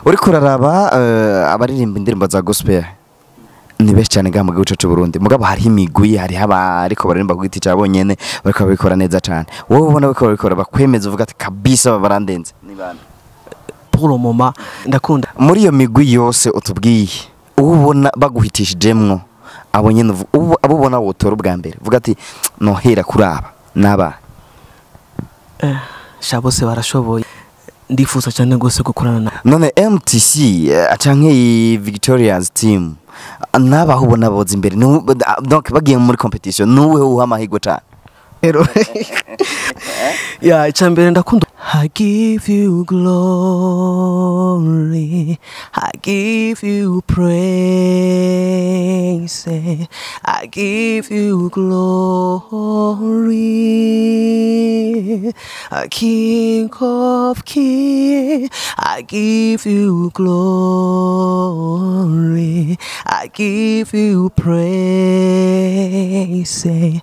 uriko uraraba abaririmba indirimbo za gospel ni benshi cyane mu gihugu cyacu Burundi mugabo hari imigwi hari haba ariko baririmba ku giti cyabo nyene bariko babikora neza cyane wowe ubona bariko babikora bakwemeza uvuga ati kabisa barandenze ni bana pour le moment ndakunda muri iyo migwi yose utubwiye ubona baguhitishijemwo abo nyene abubona wotora ubwa mbere uvuga ati nohera kuraba naba shabose barashoboye ndifuza cyane gose gukorana na none MTC acanke Victoria's team nabaho ubona boza imbere donc bagiye muri competition nuwe uha amahirwe cyane rero ya icambere ndakunda I give you glory, I give you praise, I give you glory, King of kings, I give you glory, I give you praise, I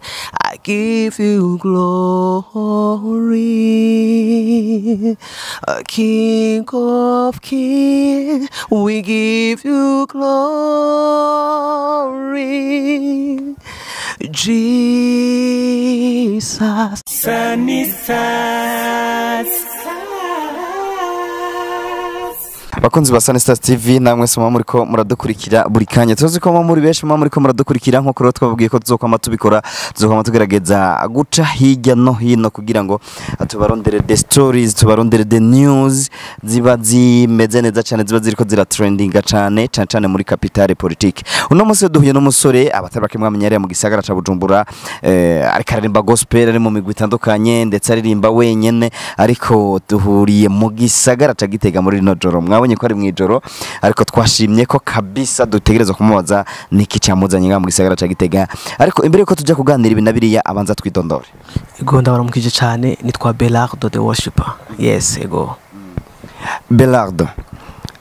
give you glory. A King of kings, we give you glory, Jesus. Sanistars. Bakunzi ba Sanistars TV namwe soma muriko muradukurikira buri kanya tuzi ko muri benshi muriko muradukurikira nko kuri twavugiye ko tuzokwama tubikora tuzokwama tugerageza guca hirya no hino kugira ngo tubarondere the stories tubarondere the news ziba zimeze neza cyane ziba ziriko zira trendinga cyane muri capitale politique uno munsi duhuye no musore abatari bakimwamenya ari mu gisagara ca Bujumbura ariko aririmba gospel ari mu migwi itandukanye ndetse aririmba wenyene ariko duhuriye mu gisagara ca Gitega muri no joro mwabonye ko ari mwijoro ariko twashimye ko kabisa dutegereza kumubaza niki cyamuzanye nga mu gisagara ca Gitega ariko imbere ko tujya kuganira ibinabiriya abanza twitondore ego ndabaramukije cyane nitwa Berlardo the worshiper yes ego Berlardo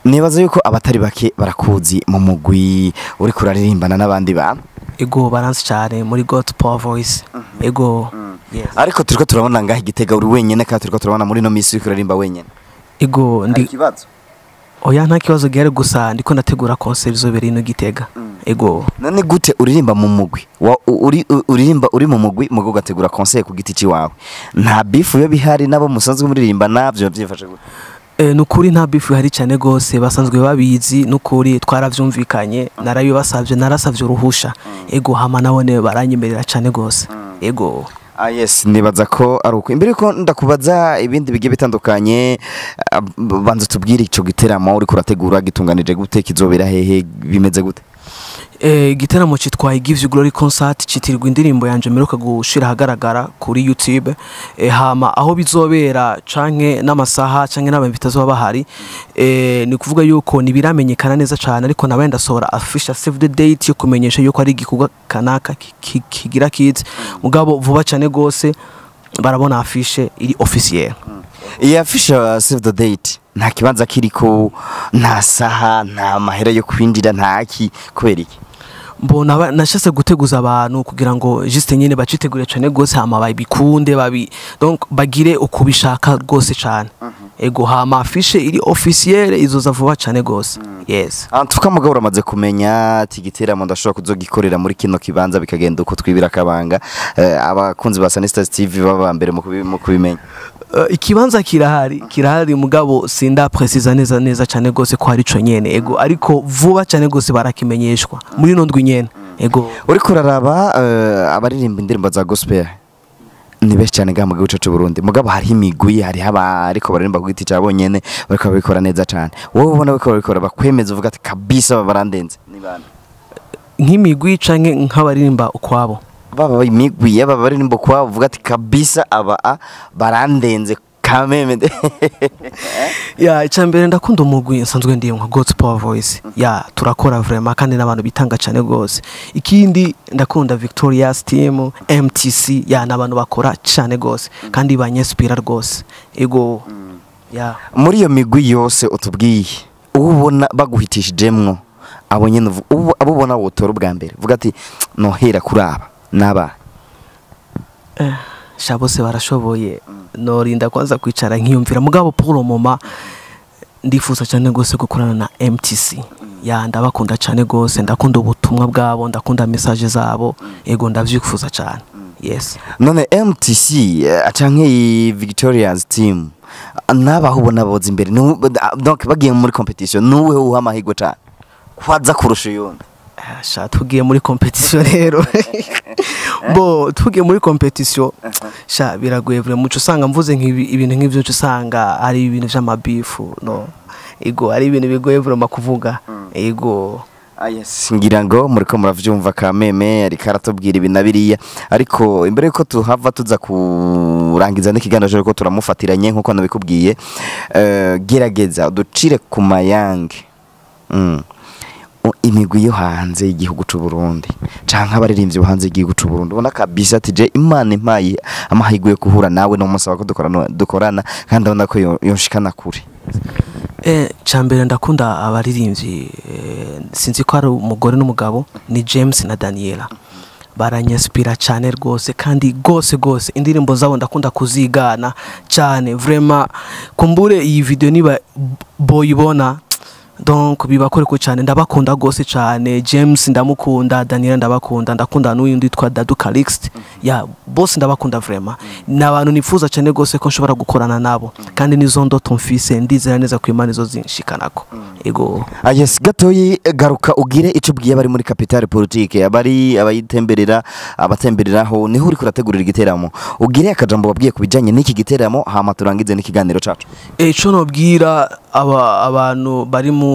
nibaza yuko abatari bake barakuzi mu mugwi uri kuraririmbana n'abandi ba ego balance cyane muri God Power Voice ego yes ariko turiko turabona ngaho Gitega uri wenyene kandi turiko turabona muri no misi kuririmba wenyene ego ndi kibazo oya nta kibazo gihari gusa ndiko nategura concert zobera ino Gitega ego none gute uririmba mu mugwi uririmba uri mu mugwi mugo gategura concert ku giti ci wawe nta bifu yo bihari nabo musanzwe muririmba navyo byifashe gute nukuri nta bifu hari cyane gose basanzwe babizi nukuri twaravyumvikanye narayo basavye narasavye uruhusha ego hama nabone baranyemerera cyane gose ego yes nibaza ko ari uko imbere ko ndakubaza ibindi bigiye bitandukanye banze tubwire ico giteramo uri kurategura gitunganije gute kizobera hehe bimeze gute giteramo citwa I Give You Glory concert citirwa indirimbo yanje meruka gushira hagaragara kuri YouTube hama aho bizobera canke n'amasaha canke n'abamvita zo bahari ni kuvuga yuko nibiramenyekana neza cyane ariko nabenda sohora official save the date yo kumenyesha yuko ari igikuga kanaka kigira kids mugabo vuba cyane gose barabona afishe iri officiel iyi afishe save the date nta kibanza kiriko nta saha nta mahera yo kwinjira ntaki kubera iki mbona nashase guteguza abantu kugira ngo juste nyene bacitegure cyane gose hama babikunde donc bagire ukubishaka gose cyane ego hama afishe iri officiel izoza vuba cyane gose yes antuka mugabo uramaze kumenya ati giteramo ndashobora kuzogikorera muri kino kibanza bikagenda uko twibira kabanga abakunzi ba Sanistars TV baba mbere mu kubimenya ikibanza kirahari mugabo sinda precisa neza cyane gose ko hari ico nyene ego ariko vuba cyane gose barakimenyeshwa muri no ndwi nyene ego uri kuraraba abaririmba indirimbo za gospel ni benshi cyane mu gihugu cyacu Burundi mugabo hari imigwi hari haba ariko baririmba ku giti cyabo nyene bariko babikora neza cyane wowe ubona bariko babikora bakwemeza uvuga ati kabisa barandenze ni bana nk'imigwi canke nk'abaririmba ukwabo baba imigwi yaba baririmba kwabo uvuga ati kabisa aba barandenze kameme ya icambere ndakunda umugwi nsanzwe ndiye nka God Power Voice ya turakora vraiment kandi nabantu bitanga cyane gose ikindi ndakunda Victoria's team MTC ya nabantu bakora cyane gose kandi banyespira rwose ego ya muri iyo migwi yose utubwiye ubona baguhitishijemwo abo nyene abubona wotora ubwa mbere uvuga ati nohera kuraba naba shabose barashoboye norinda kwanza kwicara nkiyumvira mugabo pour le moment ndifuza cyane gose gukorana na MTC ya ndabakunda cyane gose ndakunda ubutumwa bwabo ndakunda message zabo ego ndavyifuza cyane yes none MTC acanke Victoria's team nabaho ubona boza imbere donc bagiye muri competition nuwe uha amahirwe cyane kwaza kurusha yundi sha tugiye muri competition rero bo tugiye muri competition sha biragoye vure muco usanga mvuze ibintu nk'ivyo usanga ari ibintu vy'amabifu no ego ari ibintu bigoye vure makuvuga ego yes ngira ngo muriko muravyumva kameme ari karatubwira ibinabiriya ariko imbere yuko tuhava tuza kurangiza n'ikiganiro ko turamufatiranye nkuko nabikubwiye gerageza ducire ku mayange imigwi yo hanze y'igihugu c'u Burundi canke abaririmbyi bo hanze y'igihugu c'u Burundi ubona kabisa ati je Imana impaye amahirwe yo kuhura nawe no musaba ko dukorana kandi abona ko yonshikana kure Chambere ndakunda abaririmbyi sinzi ko ari umugore n'umugabo ni James na Daniella baranyespira cyane rwose kandi gose indirimbo zabo ndakunda kuzigana cyane vraiment kumbure iyi video niba boyibona donc bibakore ko cyane ndabakunda gose cyane James ndamukunda Daniella ndakunda n'uyundi twa Dadu Calixte ya boss ndabakunda vraiment nabantu nifuza cyane gose ko nshobora gukorana nabo kandi nizo ndoto mfise ndizera neza ko Imana izozinshikanako ego yes gatoyi garuka ugire ico bwiye bari muri capitale politique abari abayitemberera abatembereraho niho uri kurategurira igiteramo ugire akajambo babwiye kubijanye n'iki giteramo hama turangize n'ikiganiro cacu ico nobwira abantu bari mu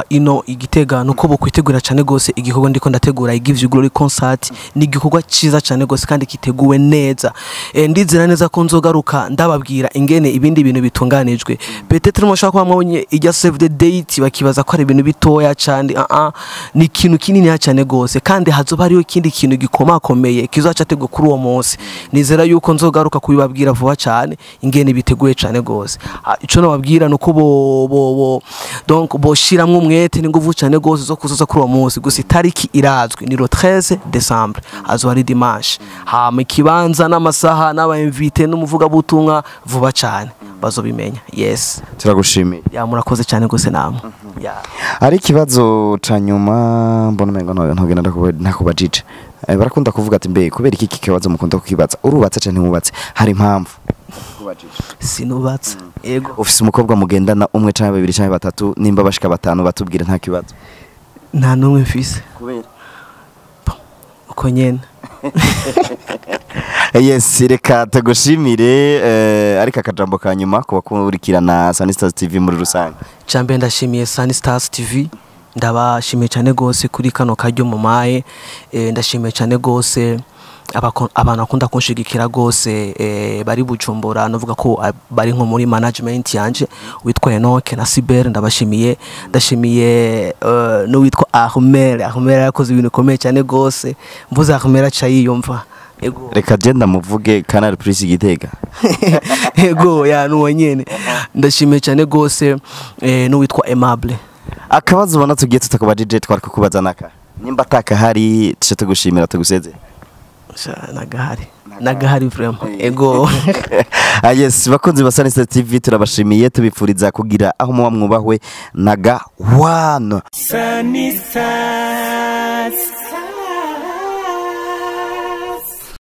ino igitega nuko bo kwitegura cyane gose igikorwa ndiko ndategura I Give You Glory concert ni igikorwa ciza cyane gose kandi kiteguwe neza ndizera neza ko nzogaruka ndababwira ingene ibindi bintu bitunganijwe peut-être mushaka kwa mwabonye ijya save the date bakibaza ko ari ibintu bitoya cyane ni ikintu kinini cyane gose kandi hazoba hariyo ikindi kintu gikomakomeye kizaca tegwa kuri uwo munsi nizera yuko nzogaruka kubibabwira vuba cyane ingene biteguye cyane gose ico nababwira nuko donc shiramwe umwete n'inguvu cyane gose zo kuzoza kuri uwo munsi gusa itariki irazwi ni le 13 décembre azo ari dimanche hama ikibanza n'amasaha n'aba invité n'umuvuga butumwa vuba cyane bazobimenya yes turagushimiye ya murakoze cyane gose namwe ya ari kibazo canyuma mbona mengo ntogenda nakubajije barakunda kuvuga ati mbe kubera iki kibazo mukunda kukibaza urubatse cyane mubatse hari impamvu sinubatse ego ufise umukobwa mugendana umwe cyangwa babiri cyangwa batatu nimba bashika batanu batubwira nta kibazo nta numwe mfise kubera uko nyene yes reka tugushimire ariko akajambo kanyuma kuba kurikirana Sanistars TV muri rusange cyambe ndashimiye Sanistars TV ndabashimiye cyane gose kuri kano karyo mumaye ndashimiye cyane gose abantu akunda kunshigikira gose bari Bujumbura novuga ko bari nko muri management yanje witwa Enoch na Cyber ndabashimiye no witwa Ahmed yakoze ibintu komeye cyane gose mvuze Ahmed aca yiyumva ego reka genda muvuge Canal Plus Gitega ego ya nuwo nyene ndashimiye cyane gose no witwa Aimable akabazo ubona tugiye tutakubajije twariko kubaza naka nimba atakahari tuje tugushimira tuguseze nagahari vraiment ego yes bakunzi ba Sanistars TV turabashimiye tubifuriza kugira aho muba mwubahwe naga one Sanistars